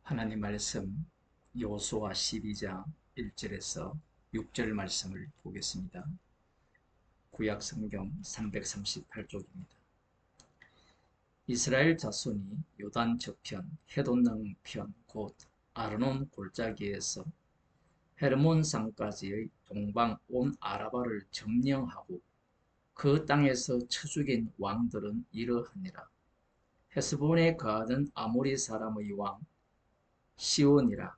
하나님 말씀 여호수아 12장 1절에서 6절 말씀을 보겠습니다. 구약 성경 338쪽입니다. 이스라엘 자손이 요단 저편 헤돈능 편 곧 아르논 골짜기에서 헤르몬 산까지의 동방 온 아라바를 점령하고 그 땅에서 쳐 죽인 왕들은 이러하니라. 헤스본에 거하던 아모리 사람의 왕 시온이라.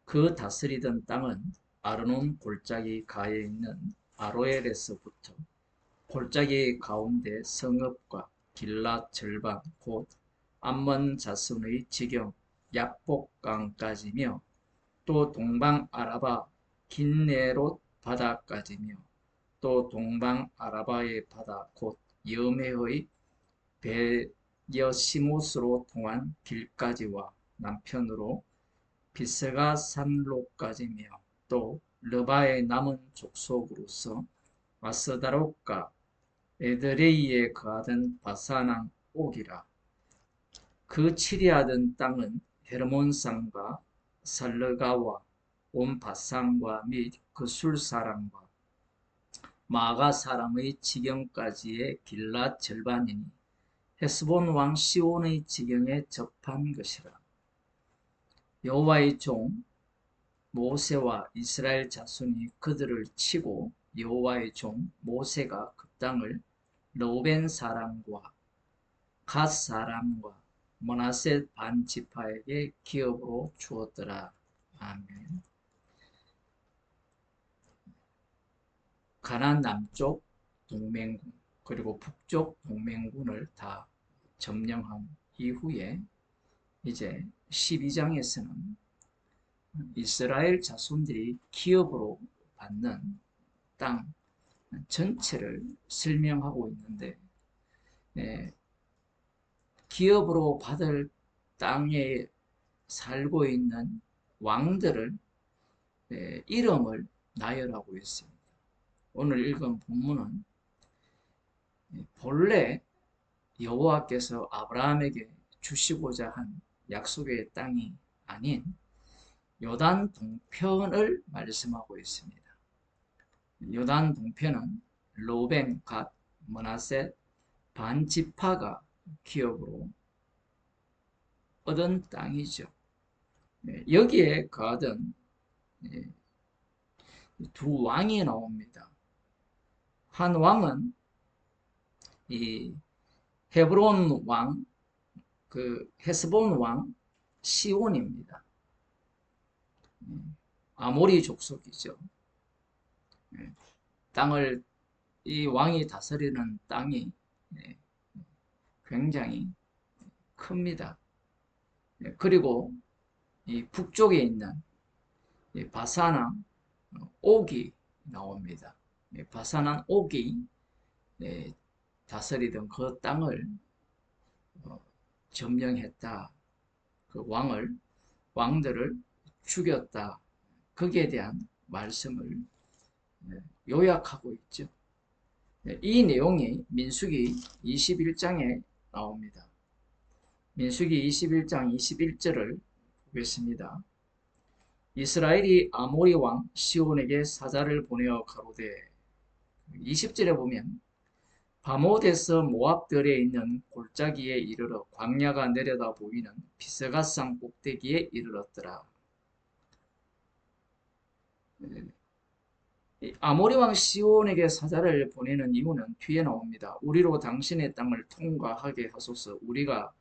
그 다스리던 땅은 아르논 골짜기 가에 있는 아로엘에서부터 골짜기 가운데 성읍과 길랏 절반 곧 암몬 자손의 지경 약복강까지며 또 동방 아라바 긴네롯 바다까지며 또 동방 아라바의 바다 곧 여메의 베여시못으로 통한 길까지와 남편으로 비스가 산로까지며 또 르바의 남은 족속으로서 아스다롯과 에드레이에 거하던 바사랑 옥이라. 그 치리하던 땅은 헤르몬산과 살르가와 온 바산과 및 그 술사람과 마가 사람의 지경까지의 길랏 절반이니 헤스본 왕 시온의 지경에 접한 것이라. 여호와의 종 모세와 이스라엘 자손이 그들을 치고 여호와의 종 모세가 그 땅을 르우벤 사람과 갓 사람과 므낫세 반 지파에게 기업으로 주었더라. 아멘. 가나안 남쪽 동맹군 그리고 북쪽 동맹군을 다 점령한 이후에 이제 12장에서는 이스라엘 자손들이 기업으로 받는 땅 전체를 설명하고 있는데, 기업으로 받을 땅에 살고 있는 왕들을 이름을 나열하고 있습니다. 오늘 읽은 본문은 본래 여호와께서 아브라함에게 주시고자 한 약속의 땅이 아닌 요단 동편을 말씀하고 있습니다. 요단 동편은 르우벤, 갓, 므낫세 반 지파가 기업으로 얻은 땅이죠. 여기에 거하던 두 왕이 나옵니다. 한 왕은 이 헤브론 왕, 그 헤스본 왕 시온입니다. 아모리 족속이죠. 땅을 이 왕이 다스리는 땅이 굉장히 큽니다. 그리고 이 북쪽에 있는 바사랑 옥이 나옵니다. 바사난 옥이 다스리던 그 땅을 점령했다. 그 왕들을 죽였다. 거기에 대한 말씀을 요약하고 있죠. 이 내용이 민수기 21장에 나옵니다. 민수기 21장 21절을 보겠습니다. 이스라엘이 아모리 왕 시온에게 사자를 보내어 가로되, 20절에 보면 바못에서 모압들에 있는 골짜기에 이르러 광야가 내려다 보이는 비스가산 꼭대기에 이르렀더라. 아모리 왕 시온에게 사자를 보내는 이유는 뒤에 나옵니다. 우리로 당신의 땅을 통과하게 하소서. 우리가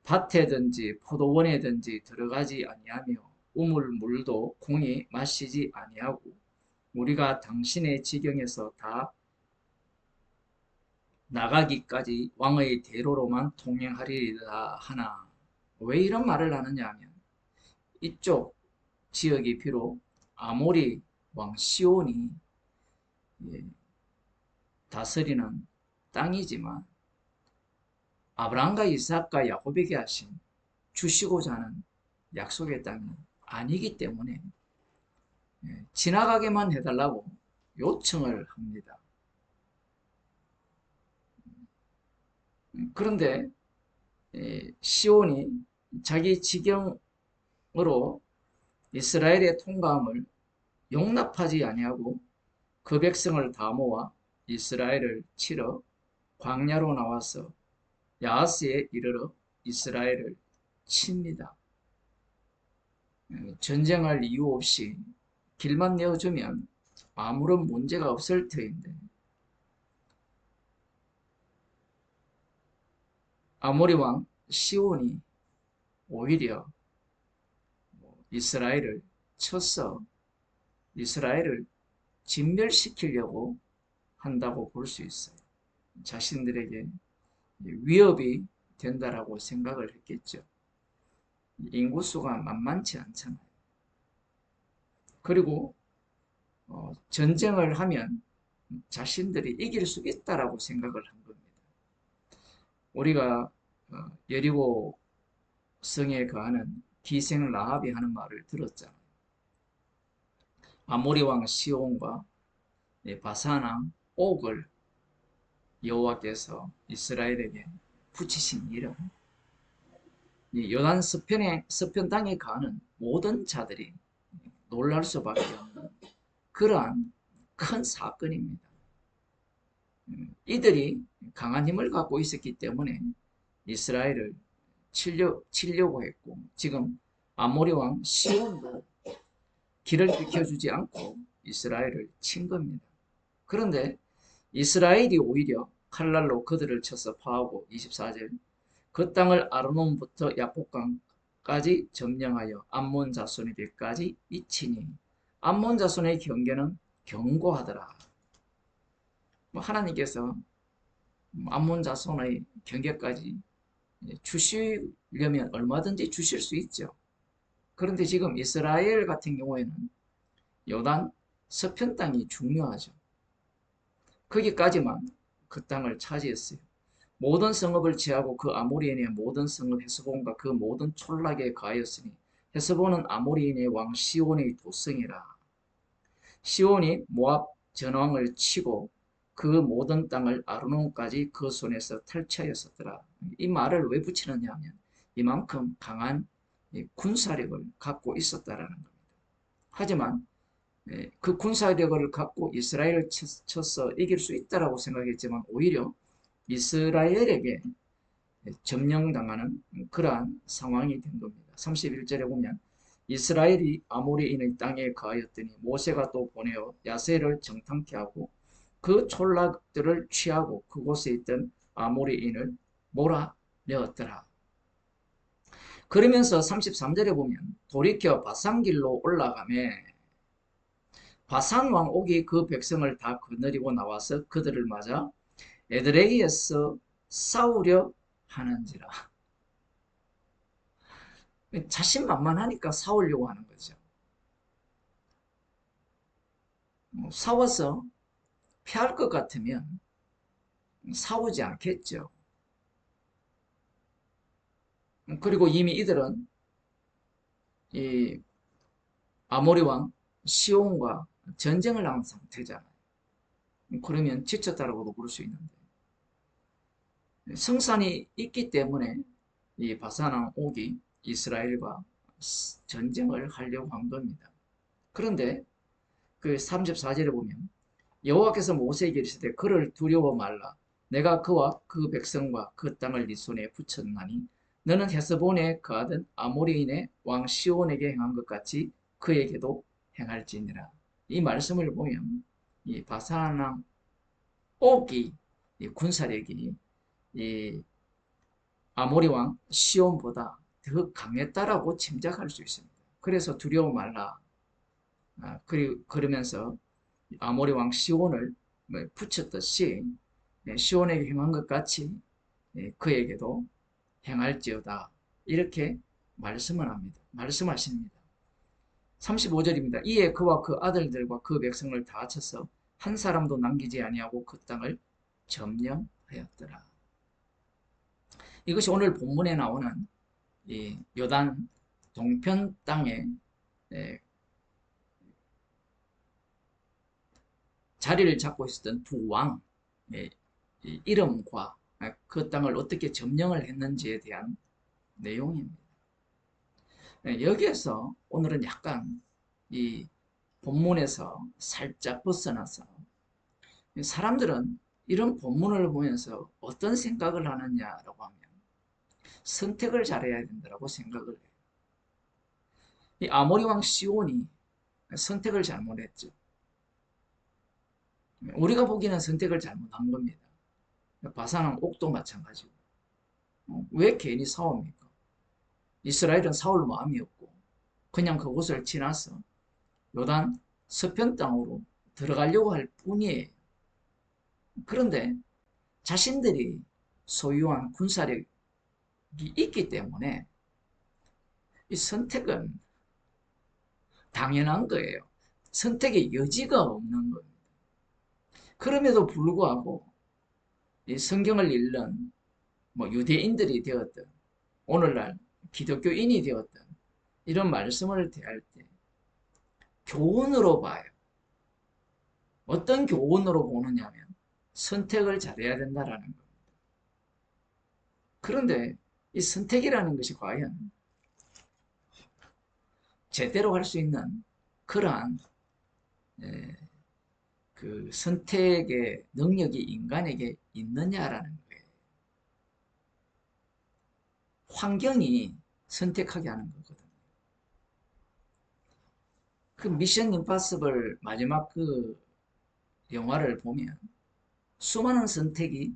밭에든지 포도원에든지 들어가지 아니하며 우물 물도 공이 마시지 아니하고 우리가 당신의 지경에서 다 나가기까지 왕의 대로로만 통행하리라 하나. 왜 이런 말을 하느냐 하면, 이쪽 지역이 비록 아모리 왕 시온이 다스리는 땅이지만 아브라함과 이삭과 야곱에게 하신 주시고자 하는 약속의 땅이 아니기 때문에 지나가게만 해달라고 요청을 합니다. 그런데 시온이 자기 지경 이스라엘의 통감을 용납하지 아니하고 그 백성을 다 모아 이스라엘을 치러 광야로 나와서 야하스에 이르러 이스라엘을 칩니다. 전쟁할 이유 없이 길만 내어주면 아무런 문제가 없을 터인데 아모리 왕 시온이 오히려 이스라엘을 쳐서 이스라엘을 진멸시키려고 한다고 볼 수 있어요. 자신들에게 위협이 된다라고 생각을 했겠죠. 인구수가 만만치 않잖아요. 그리고 전쟁을 하면 자신들이 이길 수 있다라고 생각을 한 겁니다. 우리가 여리고 성에 거하는 기생 라합이 하는 말을 들었잖아요. 아모리 왕 시온과 바산 왕 옥을 여호와께서 이스라엘에게 붙이신 이름, 요단 서편 땅에 가는 모든 자들이 놀랄 수밖에 없는 그러한 큰 사건입니다. 이들이 강한 힘을 갖고 있었기 때문에 이스라엘을 치려고 했고, 지금 아모리 왕 시온도 길을 비켜주지 않고 이스라엘을 친 겁니다. 그런데 이스라엘이 오히려 칼날로 그들을 쳐서 파하고 24절 그 땅을 아르논부터 야복강까지 점령하여 암몬 자손에게까지 미치니 암몬 자손의 경계는 견고하더라. 하나님께서 암몬 자손의 경계까지 주시려면 얼마든지 주실 수 있죠. 그런데 지금 이스라엘 같은 경우에는 요단 서편 땅이 중요하죠. 거기까지만 그 땅을 차지했어요. 모든 성읍을 취하고 그 아모리인의 모든 성읍 헤스본과 그 모든 촌락에 가하였으니 헤스본은 아모리인의 왕 시온의 도성이라. 시온이 모압 전왕을 치고 그 모든 땅을 아르논까지 그 손에서 탈취하였었더라. 이 말을 왜 붙이느냐 하면 이만큼 강한 군사력을 갖고 있었다라는 겁니다. 하지만 그 군사력을 갖고 이스라엘을 쳐서 이길 수 있다라고 생각했지만 오히려 이스라엘에게 점령당하는 그러한 상황이 된 겁니다. 31절에 보면 이스라엘이 아모리인의 땅에 거하였더니 모세가 또 보내어 야세를 정탐케 하고 그 촌락들을 취하고 그곳에 있던 아모리인을 몰아내었더라. 그러면서 33절에 보면 돌이켜 바산길로 올라가매 바산 왕 옥이 그 백성을 다 거느리고 나와서 그들을 맞아 에드레이에서 싸우려 하는지라. 자신만만하니까 싸우려고 하는 거죠. 싸워서 피할 것 같으면 싸우지 않겠죠. 그리고 이미 이들은 이 아모리 왕 시온과 전쟁을 한 상태잖아요. 그러면 지쳤다라고도 볼 수 있는데 성산이 있기 때문에 이 바산 왕 옥이 이스라엘과 전쟁을 하려고 한 겁니다. 그런데 그 34절에 보면 여호와께서 모세에게 이르시되 그를 두려워 말라. 내가 그와 그 백성과 그 땅을 네 손에 붙였나니 너는 헤스본에 거하던 아모리인의 왕 시온에게 행한 것 같이 그에게도 행할지니라. 이 말씀을 보면 이 바산 왕 옥이 군사력이 이 아모리 왕 시온보다 더 강했다라고 짐작할 수 있습니다. 그래서 두려워 말라. 그러면서 아모리 왕 시온을 붙였듯이 시온에게 행한 것 같이 그에게도 행할지어다. 이렇게 말씀하십니다. 35절입니다. 이에 그와 그 아들들과 그 백성을 다 쳐서 한 사람도 남기지 아니하고 그 땅을 점령하였더라. 이것이 오늘 본문에 나오는 이 요단 동편 땅에 자리를 잡고 있었던 두 왕의 이름과 그 땅을 어떻게 점령을 했는지에 대한 내용입니다. 여기에서 오늘은 약간 이 본문에서 살짝 벗어나서 사람들은 이런 본문을 보면서 어떤 생각을 하느냐라고 하면 선택을 잘해야 된다고 생각을 해요. 이 아모리 왕 시온이 선택을 잘못했죠. 우리가 보기에는 선택을 잘못한 겁니다. 바산왕 옥도 마찬가지고. 왜 괜히 싸웁니까? 이스라엘은 사울 마음이 없고 그냥 그곳을 지나서 요단 서편 땅으로 들어가려고 할 뿐이에요. 그런데 자신들이 소유한 군사력이 있기 때문에 이 선택은 당연한 거예요. 선택의 여지가 없는 겁니다. 그럼에도 불구하고 이 성경을 읽는 뭐 유대인들이 되었든 오늘날 기독교인이 되었든 이런 말씀을 대할 때 교훈으로 봐요. 어떤 교훈으로 보느냐면 선택을 잘해야 된다라는 겁니다. 그런데 이 선택이라는 것이 과연 제대로 할 수 있는 그러한 그 선택의 능력이 인간에게 있느냐라는 거예요. 환경이 선택하게 하는 거거든요. 그 미션 임파서블 마지막 그 영화를 보면 수많은 선택이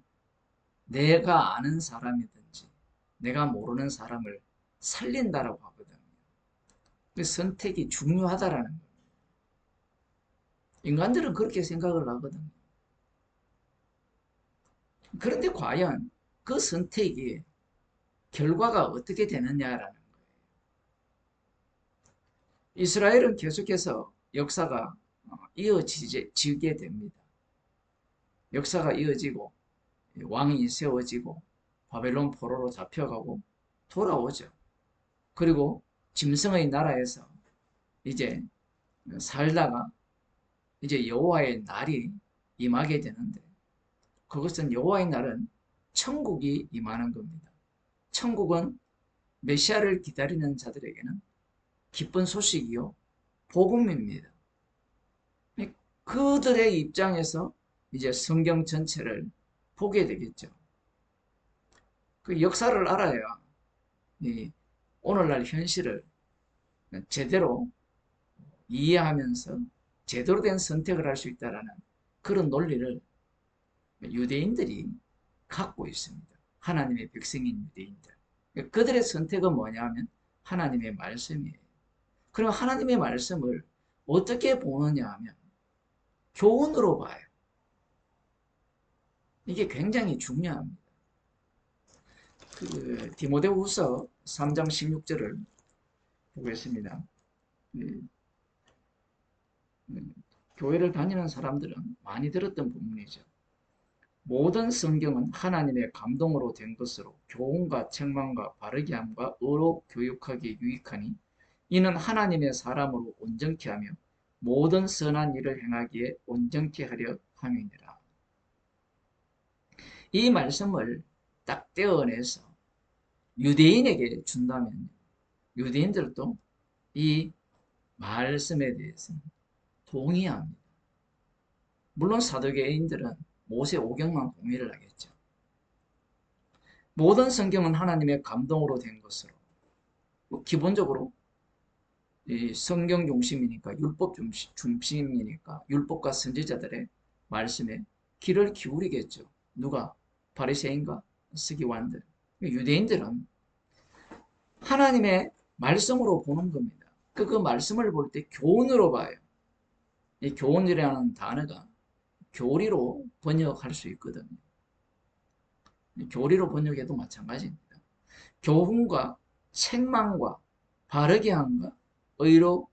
내가 아는 사람이든지 내가 모르는 사람을 살린다라고 하거든요. 그 선택이 중요하다라는 거예요. 인간들은 그렇게 생각을 하거든요. 그런데 과연 그 선택이 결과가 어떻게 되느냐라는 거예요. 이스라엘은 계속해서 역사가 이어지게 됩니다. 역사가 이어지고 왕이 세워지고 바벨론 포로로 잡혀가고 돌아오죠. 그리고 짐승의 나라에서 이제 살다가 이제 여호와의 날이 임하게 되는데 그것은 여호와의 날은 천국이 임하는 겁니다. 천국은 메시아를 기다리는 자들에게는 기쁜 소식이요 복음입니다. 그들의 입장에서 이제 성경 전체를 보게 되겠죠. 그 역사를 알아야 이 오늘날 현실을 제대로 이해하면서 제대로 된 선택을 할 수 있다라는 그런 논리를 유대인들이 갖고 있습니다. 하나님의 백성인 유대인들. 그들의 선택은 뭐냐면 하나님의 말씀이에요. 그럼 하나님의 말씀을 어떻게 보느냐 하면 교훈으로 봐요. 이게 굉장히 중요합니다. 그 디모데후서 3장 16절을 보겠습니다. 교회를 다니는 사람들은 많이 들었던 부분이죠. 모든 성경은 하나님의 감동으로 된 것으로 교훈과 책망과 바르게 함과 의로 교육하기에 유익하니 이는 하나님의 사람으로 온전케 하며 모든 선한 일을 행하기에 온전케 하려 함이니라. 이 말씀을 딱 떼어내서 유대인에게 준다면 유대인들도 이 말씀에 대해서는 동의합니다. 물론 사두개인들은 모세 오경만 동의를 하겠죠. 모든 성경은 하나님의 감동으로 된 것으로 기본적으로 이 성경 중심이니까 율법 중심이니까 율법과 선지자들의 말씀에 귀를 기울이겠죠. 누가? 바리새인과 서기관들. 유대인들은 하나님의 말씀으로 보는 겁니다. 그 말씀을 볼 때 교훈으로 봐요. 이 교훈이라는 단어가 교리로 번역할 수 있거든요. 교리로 번역해도 마찬가지입니다. 교훈과 책망과 바르게 함과 의로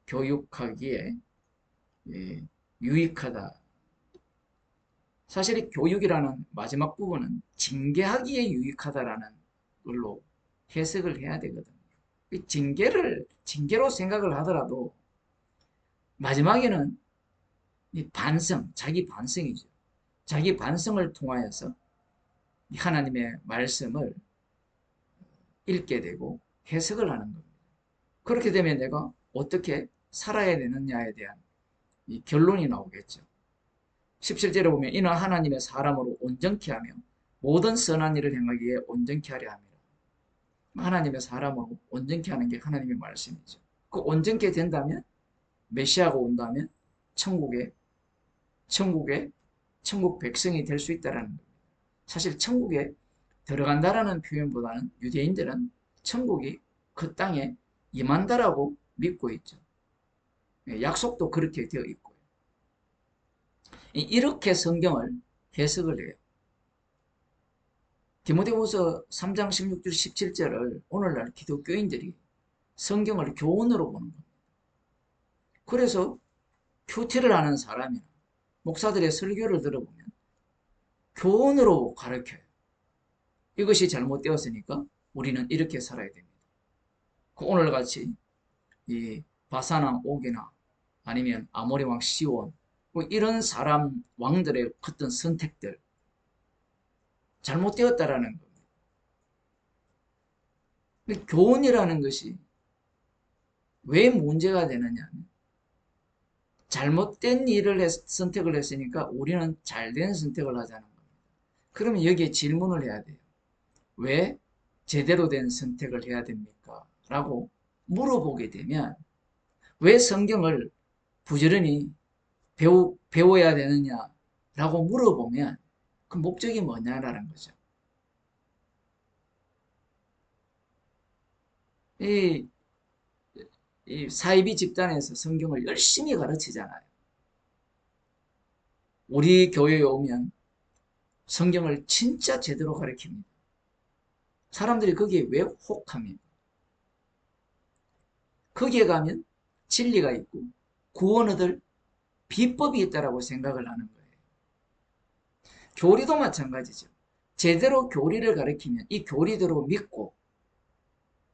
교육하기에 유익하다. 사실 이 교육이라는 마지막 부분은 징계하기에 유익하다라는 걸로 해석을 해야 되거든요. 징계로 생각을 하더라도 마지막에는 이 반성, 자기 반성이죠. 자기 반성을 통하여서 하나님의 말씀을 읽게 되고 해석을 하는 겁니다. 그렇게 되면 내가 어떻게 살아야 되느냐에 대한 이 결론이 나오겠죠. 17절에 보면 이는 하나님의 사람으로 온전케 하며 모든 선한 일을 행하기에 온전케 하려 합니다. 하나님의 사람으로 온전케 하는 게 하나님의 말씀이죠. 그 온전케 된다면 메시아가 온다면 천국에 천국에 천국 백성이 될 수 있다라는 겁니다. 사실 천국에 들어간다라는 표현보다는 유대인들은 천국이 그 땅에 임한다라고 믿고 있죠. 약속도 그렇게 되어 있고요. 이렇게 성경을 해석을 해요. 디모데후서 3장 16절 17절을 오늘날 기독교인들이 성경을 교훈으로 보는 겁니다. 그래서 큐티를 하는 사람이나 목사들의 설교를 들어보면 교훈으로 가르쳐요. 이것이 잘못되었으니까 우리는 이렇게 살아야 됩니다. 오늘같이 이 바사나 옥이나 아니면 아모리 왕 시온 뭐 이런 사람 왕들의 어떤 선택들 잘못되었다라는 겁니다. 교훈이라는 것이 왜 문제가 되느냐면 잘못된 일을 선택을 했으니까 우리는 잘된 선택을 하자는 겁니다. 그러면 여기에 질문을 해야 돼요. 왜 제대로 된 선택을 해야 됩니까? 라고 물어보게 되면 왜 성경을 부지런히 배워야 되느냐라고 물어보면 그 목적이 뭐냐라는 거죠. 이, 이 사이비 집단에서 성경을 열심히 가르치잖아요. 우리 교회에 오면 성경을 진짜 제대로 가르칩니다. 사람들이 거기에 왜 혹합니까? 거기에 가면 진리가 있고 구원 얻을 비법이 있다라고 생각을 하는 거예요. 교리도 마찬가지죠. 제대로 교리를 가르치면 이 교리대로 믿고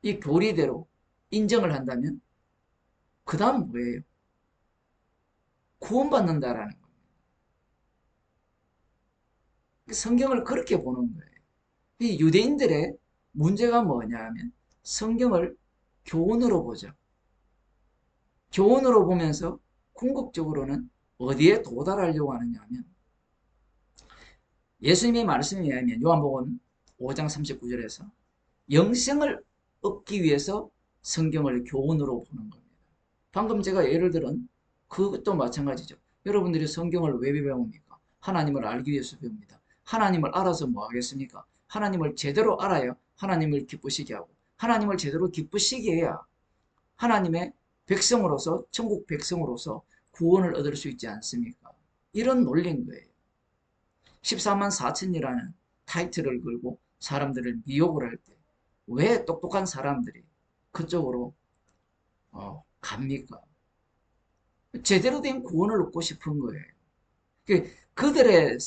이 교리대로 인정을 한다면 그 다음 뭐예요? 구원받는다라는 겁니다. 성경을 그렇게 보는 거예요. 이 유대인들의 문제가 뭐냐 하면 성경을 교훈으로 보죠. 교훈으로 보면서 궁극적으로는 어디에 도달하려고 하느냐 하면 예수님의 말씀에 의하면 요한복음 5장 39절에서 영생을 얻기 위해서 성경을 교훈으로 보는 겁니다. 방금 제가 예를 들은 그것도 마찬가지죠. 여러분들이 성경을 왜 배웁니까? 하나님을 알기 위해서 배웁니다. 하나님을 알아서 뭐 하겠습니까? 하나님을 제대로 알아야 하나님을 기쁘시게 하고 하나님을 제대로 기쁘시게 해야 하나님의 백성으로서 천국 백성으로서 구원을 얻을 수 있지 않습니까? 이런 논리인 거예요. 14만 4천이라는 타이틀을 걸고 사람들을 미혹을 할 때 왜 똑똑한 사람들이 그쪽으로 갑니까? 제대로 된 구원을 얻고 싶은 거예요. 그들의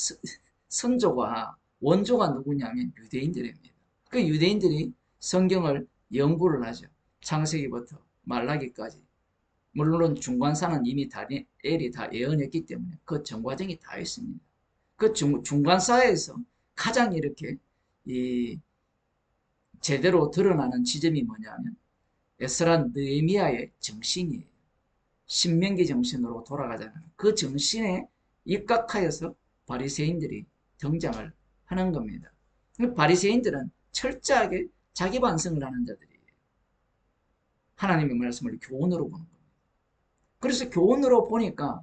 선조가 원조가 누구냐면 유대인들입니다. 그 유대인들이 성경을 연구를 하죠. 창세기부터 말라기까지. 물론 중간사는 이미 다니엘이 다 예언했기 때문에 그 전과정이 다 있습니다. 그 중간사에서 가장 이렇게 이 제대로 드러나는 지점이 뭐냐면 에스라 느헤미야의 정신이에요. 신명기 정신으로 돌아가자는 그 정신에 입각하여서 바리새인들이 등장을 하는 겁니다. 바리새인들은 철저하게 자기 반성을 하는 자들이에요. 하나님의 말씀을 교훈으로 보는 겁니다. 그래서 교훈으로 보니까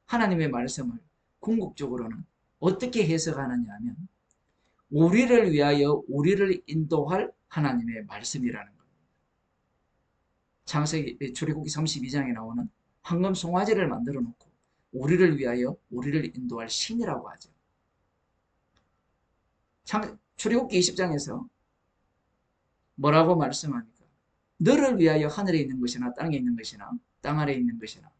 하나님의 말씀을 궁극적으로는 어떻게 해석하느냐 하면 우리를 위하여 우리를 인도할 하나님의 말씀이라는 겁니다. 창세기 출애굽기 32장에 나오는 황금 송아지를 만들어 놓고 우리를 위하여 우리를 인도할 신이라고 하죠. 출애굽기 20장에서 뭐라고 말씀합니까? 너를 위하여 하늘에 있는 것이나 땅에 있는 것이나 땅 아래에 있는 것이나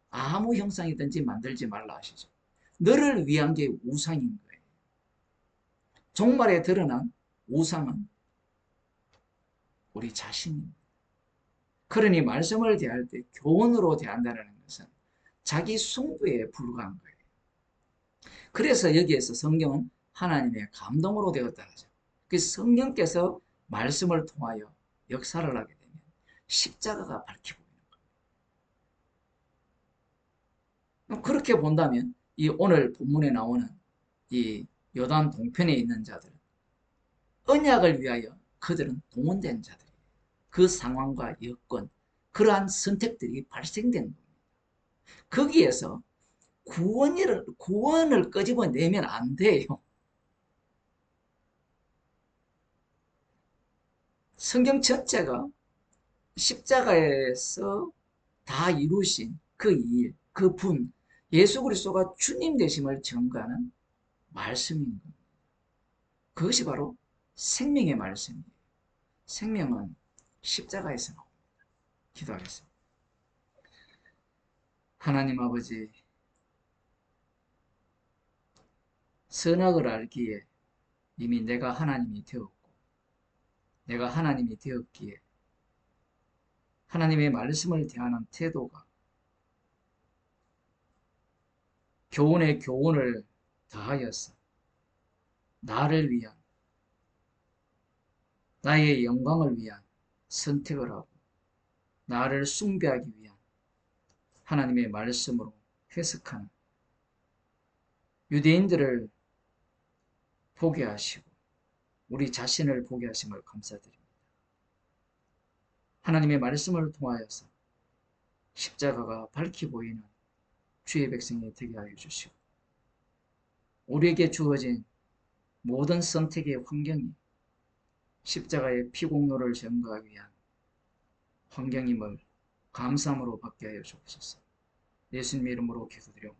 아무 형상이든지 만들지 말라 하시죠. 너를 위한 게 우상인 거예요. 종말에 드러난 우상은 우리 자신입니다. 그러니 말씀을 대할 때 교훈으로 대한다는 것은 자기 숭배에 불과한 거예요. 그래서 여기에서 성경은 하나님의 감동으로 되었다 하죠. 그 성령께서 말씀을 통하여 역사를 하게 되면 십자가가 밝혀 보이는 거예요. 그렇게 본다면 이 오늘 본문에 나오는 이 요단 동편에 있는 자들은 언약을 위하여 그들은 동원된 자들이에요. 그 상황과 여건, 그러한 선택들이 발생된 겁니다. 거기에서 구원을 끄집어내면 안 돼요. 성경 전체가 십자가에서 다 이루신 그 일, 그 분, 예수 그리스도가 주님 되심을 증거하는 말씀인 겁니다. 그것이 바로 생명의 말씀이에요. 생명은 십자가에서 나옵니다. 기도하겠습니다. 하나님 아버지, 선악을 알기에 이미 내가 하나님이 되었고, 내가 하나님이 되었기에 하나님의 말씀을 대하는 태도가 교훈에 교훈을 더하여서 나를 위한, 나의 영광을 위한 선택을 하고 나를 숭배하기 위한 하나님의 말씀으로 해석하는 유대인들을 보게 하시고 우리 자신을 보게 하심을 감사드립니다. 하나님의 말씀을 통하여서 십자가가 밝히 보이는 주의 백성이 되게 하여 주시고 우리에게 주어진 모든 선택의 환경이 십자가의 피공로를 증거하기 위한 환경임을 감사함으로 받게 하여 주옵소서. 예수님 이름으로 기도드려